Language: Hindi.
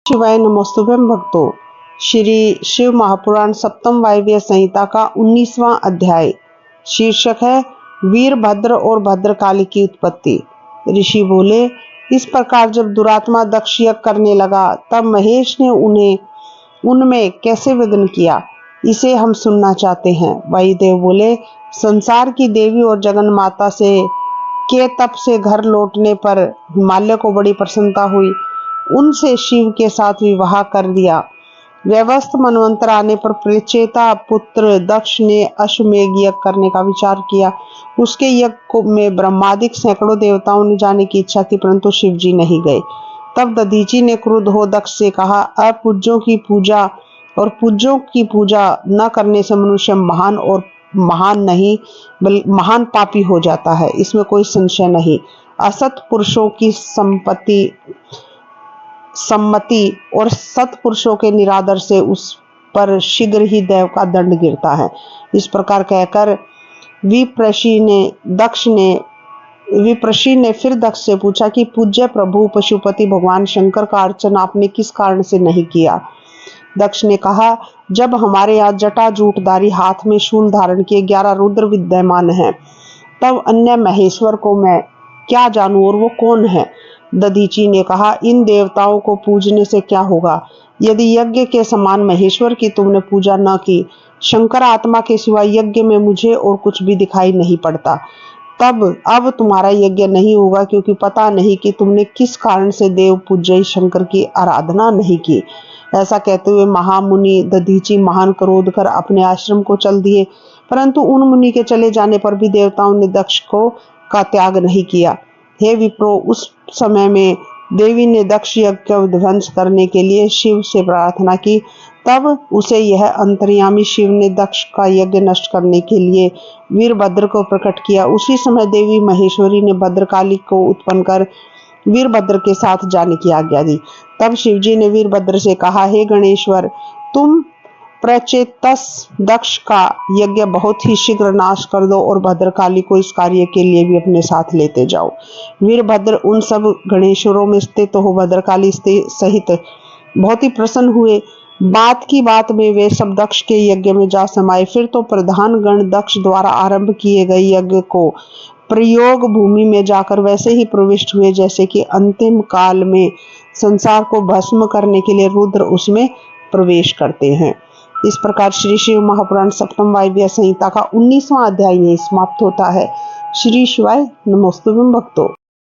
शिवाय नमोस्तुभ्यं भक्तों। श्री शिव महापुराण सप्तम वायव्य संहिता का 19वां अध्याय। शीर्षक है वीरभद्र और भद्रकाली की उत्पत्ति। ऋषि बोले, इस प्रकार जब दुरात्मा दक्ष यज्ञ करने लगा तब महेश ने उनमें कैसे विघ्न किया, इसे हम सुनना चाहते हैं। वायुदेव बोले, संसार की देवी और जगन माता के तप से घर लौटने पर हिमालय को बड़ी प्रसन्नता हुई। उनसे शिव के साथ विवाह कर दिया। व्यवस्थ मनवंतर आने पर प्रचेता पुत्र दक्ष ने अश्वमेघ यज्ञ करने का विचार किया। उसके यज्ञ में ब्रह्मादिक सैकड़ों देवताओं ने जाने की इच्छा थी, परंतु शिव जी नहीं गए। तब दधीचि ने क्रुद्ध हो दक्ष से कहा, अपूज्यों की पूजा और पूज्यों की पूजा न करने से मनुष्य महान पापी हो जाता है, इसमें कोई संशय नहीं। असत पुरुषों की सम्मति और सत्पुरुषों के निरादर से उस पर शीघ्र ही देव का दंड गिरता है। इस प्रकार कहकर विप्रषि ने फिर दक्ष से पूछा कि पूज्य प्रभु पशुपति भगवान शंकर का अर्चन आपने किस कारण से नहीं किया। दक्ष ने कहा, जब हमारे यहाँ जटाजूटधारी हाथ में शूल धारण किए 11 रुद्र विद्यमान हैं, तब अन्य महेश्वर को मैं क्या जानूं और वो कौन है। दधीचि ने कहा, इन देवताओं को पूजने से क्या होगा, यदि यज्ञ के समान महेश्वर की तुमने पूजा न की। शंकर आत्मा के सिवा यज्ञ में मुझे और कुछ भी दिखाई नहीं पड़ता। तब अब तुम्हारा यज्ञ नहीं होगा, क्योंकि पता नहीं कि तुमने किस कारण से देव पूज्य शंकर की आराधना नहीं की। ऐसा कहते हुए महामुनि दधीचि महान क्रोध कर अपने आश्रम को चल दिए, परंतु उन मुनि के चले जाने पर भी देवताओं ने दक्ष का त्याग नहीं किया। हे विप्रो, उस समय में देवी ने दक्ष यज्ञ का ध्वंस करने के लिए शिव से प्रार्थना की। तब उसे यह अंतर्यामी शिव ने दक्ष का यज्ञ नष्ट करने के लिए वीरभद्र को प्रकट किया। उसी समय देवी महेश्वरी ने भद्रकाली को उत्पन्न कर वीरभद्र के साथ जाने की आज्ञा दी। तब शिवजी ने वीरभद्र से कहा, हे गणेश्वर, तुम प्रचेतस दक्ष का यज्ञ बहुत ही शीघ्र नाश कर दो और भद्रकाली को इस कार्य के लिए भी अपने साथ लेते जाओ। वीरभद्र उन सब गणेश्वरों में स्थित हो भद्रकाली सहित बहुत ही प्रसन्न हुए। बात की बात में वे सब दक्ष के यज्ञ में जा समाये। फिर तो प्रधान गण दक्ष द्वारा आरंभ किए गए यज्ञ को प्रयोग भूमि में जाकर वैसे ही प्रविष्ट हुए जैसे कि अंतिम काल में संसार को भस्म करने के लिए रुद्र उसमें प्रवेश करते हैं। इस प्रकार श्री शिव महापुराण सप्तम वायव्य संहिता का 19वां अध्याय यहीं समाप्त होता है। श्री शिवाय नमोस्तुभ्यं भक्तों।